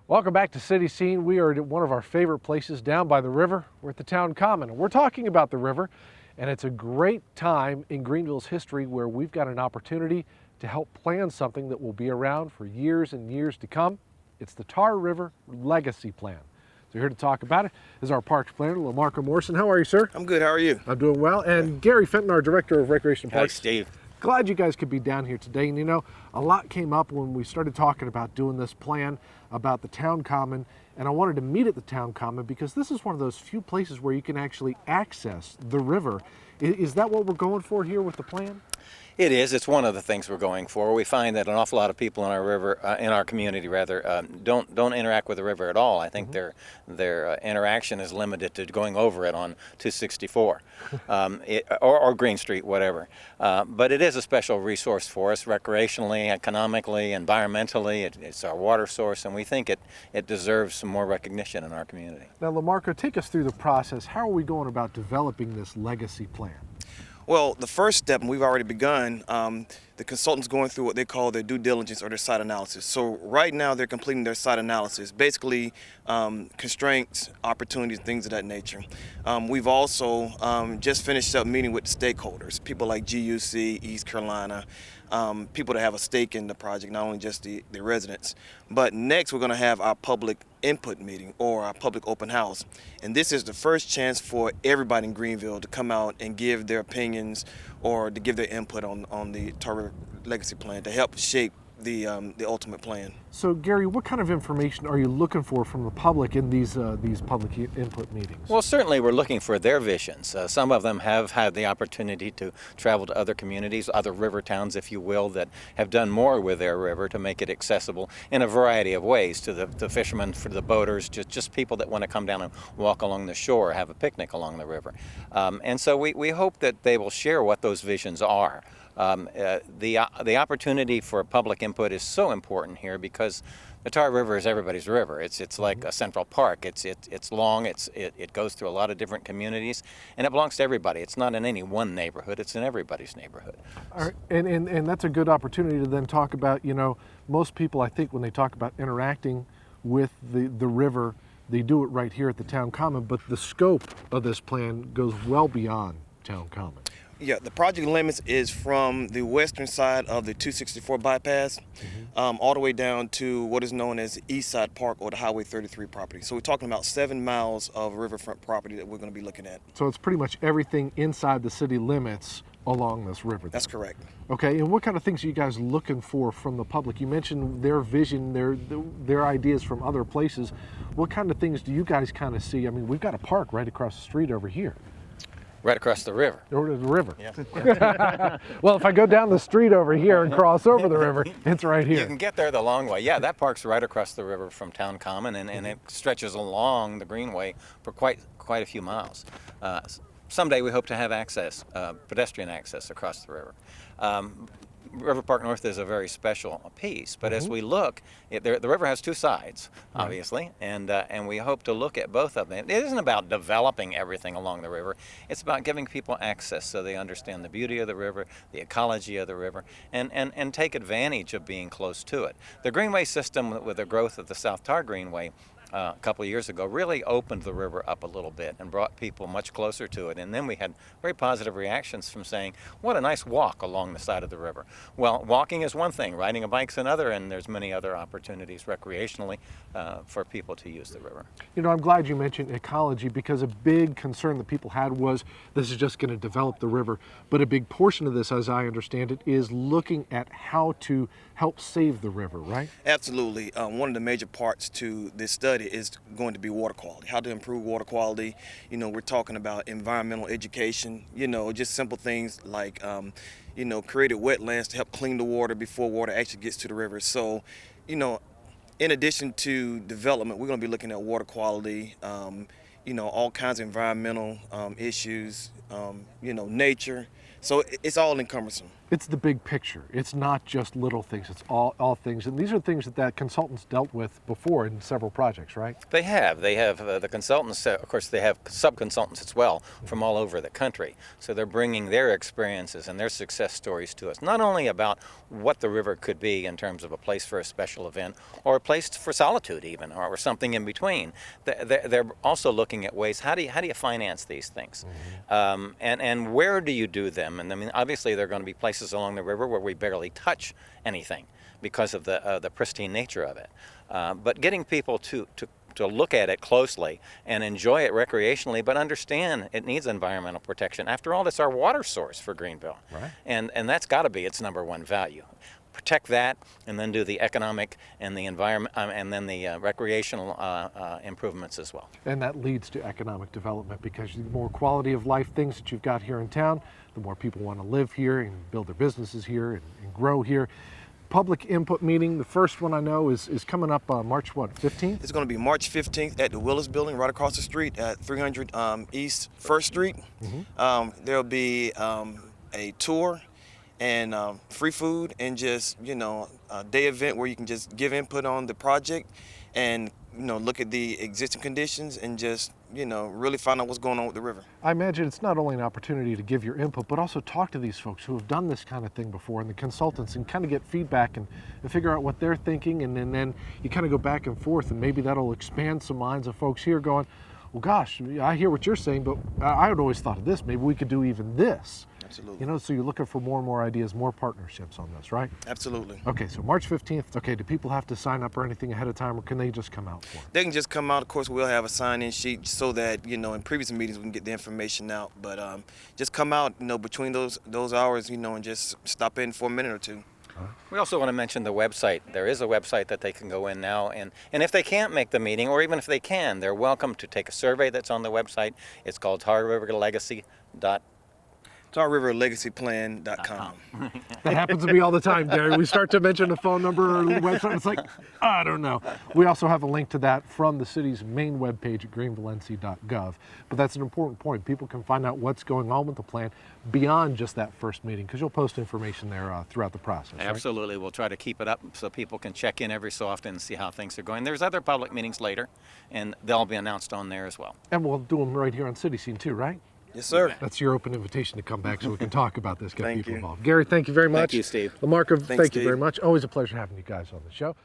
Welcome back to City Scene. We are at one of our favorite places down by the river. We're at the town common, and we're talking about the river, and it's a great time in Greenville's history where we've got an opportunity to help plan something that will be around for years and years to come. It's the Tar River Legacy Plan. So here to talk about it is our parks planner, Lamarcomorrison. How are you, sir? I'm good. How are you? I'm doing well. And Gary Fenton, our Director of Recreation and Parks. Hi, Steve. Glad you guys could be down here today. And you know, a lot came up when we started talking about doing this plan about the town common, and I wanted to meet at the town common because this is one of those few places where you can actually access the river. Is that what we're going for here with the plan? It is. It's one of the things we're going for. We find that an awful lot of people in our river, in our community rather, don't interact with the river at all. I think their interaction is limited to going over it on 264 or Green Street, whatever. But it is a special resource for us, recreationally, economically, environmentally. It's our water source, and we think it deserves some more recognition in our community. Now, Lamarco, take us through the process. How are we going about developing this legacy plan? Well, the first step, and we've already begun, the consultant's going through what they call their due diligence or their site analysis. So right now they're completing their site analysis, basically constraints, opportunities, things of that nature. We've also just finished up meeting with the stakeholders, people like GUC, East Carolina, people that have a stake in the project, not only just the residents. But next we're going to have our public input meeting or our public open house. And this is the first chance for everybody in Greenville to come out and give their opinions or to give their input on the Tar River Legacy Plan to help shape the ultimate plan. So, Gary, what kind of information are you looking for from the public in these public input meetings? Well, certainly we're looking for their visions. Some of them have had the opportunity to travel to other communities, other river towns, if you will, that have done more with their river to make it accessible in a variety of ways to the fishermen, for the boaters, just people that want to come down and walk along the shore, have a picnic along the river. And so we hope that they will share what those visions are. The opportunity for public input is so important here because the Tar River is everybody's river. It's like a central park. It's long. It goes through a lot of different communities, and it belongs to everybody. It's not in any one neighborhood. It's in everybody's neighborhood. All right. And that's a good opportunity to then talk about, you know, most people, I think, when they talk about interacting with the river, they do it right here at the town common, but the scope of this plan goes well beyond town common. Yeah, the project limits is from the western side of the 264 bypass all the way down to what is known as the East Side Park or the Highway 33 property. So we're talking about 7 miles of riverfront property that we're going to be looking at. So it's pretty much everything inside the city limits along this river. That's correct. Okay, and what kind of things are you guys looking for from the public? You mentioned their vision, their ideas from other places. What kind of things do you guys kind of see? I mean, we've got a park right across the street over here. Right across the river. Over the river. Yeah. Well, if I go down the street over here and cross over the river, it's right here. You can get there the long way. Yeah, that park's right across the river from Town Common, and it stretches along the Greenway for quite a few miles. Someday we hope to have access, pedestrian access across the river. River Park North is a very special piece, but as we look, the river has two sides, obviously, and we hope to look at both of them. It isn't about developing everything along the river. It's about giving people access so they understand the beauty of the river, the ecology of the river, and take advantage of being close to it. The Greenway system, with the growth of the South Tar Greenway, a couple of years ago, really opened the river up a little bit and brought people much closer to it. And then we had very positive reactions from saying, what a nice walk along the side of the river. Well, walking is one thing, riding a bike's another, and there's many other opportunities recreationally for people to use the river. You know, I'm glad you mentioned ecology because a big concern that people had was this is just going to develop the river. But a big portion of this, as I understand it, is looking at how to help save the river, right? Absolutely. One of the major parts to this study is going to be water quality, how to improve water quality. You know, we're talking about environmental education, you know, just simple things like, you know, created wetlands to help clean the water before water actually gets to the river. So, you know, in addition to development, we're going to be looking at water quality, you know, all kinds of environmental issues, you know, nature. So it's all encompassing. It's the big picture. It's not just little things. It's all things. And these are things that consultants dealt with before in several projects, right? They have. They have the consultants, of course, they have sub-consultants as well from all over the country. So they're bringing their experiences and their success stories to us, not only about what the river could be in terms of a place for a special event or a place for solitude even, or something in between. They're also looking at ways, how do you finance these things? And where do you do them? And I mean, obviously there are going to be places along the river where we barely touch anything because of the pristine nature of it. But getting people to look at it closely and enjoy it recreationally, but understand it needs environmental protection. After all, it's our water source for Greenville. Right. And that's got to be its number one value. Protect that, and then do the economic and the environment, and then the recreational improvements as well. And that leads to economic development, because the more quality of life things that you've got here in town, the more people want to live here and build their businesses here and grow here. Public input meeting, the first one I know is coming up March what, 15th? It's going to be March 15th at the Willis Building right across the street at 300 East 1st Street. There'll be a tour and free food, and just, you know, a day event where you can just give input on the project and, you know, look at the existing conditions and just, you know, really find out what's going on with the river. I imagine it's not only an opportunity to give your input, but also talk to these folks who have done this kind of thing before, and the consultants, and kind of get feedback and figure out what they're thinking, and then you kind of go back and forth, and maybe that'll expand some minds of folks here going, well, gosh, I hear what you're saying, but I had always thought of this. Maybe we could do even this. Absolutely. You know, so you're looking for more and more ideas, more partnerships on this, right? Absolutely. Okay, so March 15th. Okay, do people have to sign up or anything ahead of time, or can they just come out for it? They can just come out. Of course, we'll have a sign-in sheet so that, you know, in previous meetings we can get the information out. But just come out, you know, between those hours, you know, and just stop in for a minute or two. We also want to mention the website. There is a website that they can go in now, and if they can't make the meeting, or even if they can, they're welcome to take a survey that's on the website. It's called TarRiverLegacyPlan.com. That happens to me all the time, Gary. We start to mention a phone number or the website, it's like, I don't know. We also have a link to that from the city's main webpage at greenvillenc.gov. But that's an important point. People can find out what's going on with the plan beyond just that first meeting, because you'll post information there throughout the process. Right? Absolutely. We'll try to keep it up so people can check in every so often and see how things are going. There's other public meetings later, and they'll be announced on there as well. And we'll do them right here on City Scene too, right? Yes, sir. That's your open invitation to come back so we can talk about this, get Thank people you. involved. Gary, thank you very much. Thank you, Steve. Lamarca, thank you Steve. very much. Always a pleasure having you guys on the show.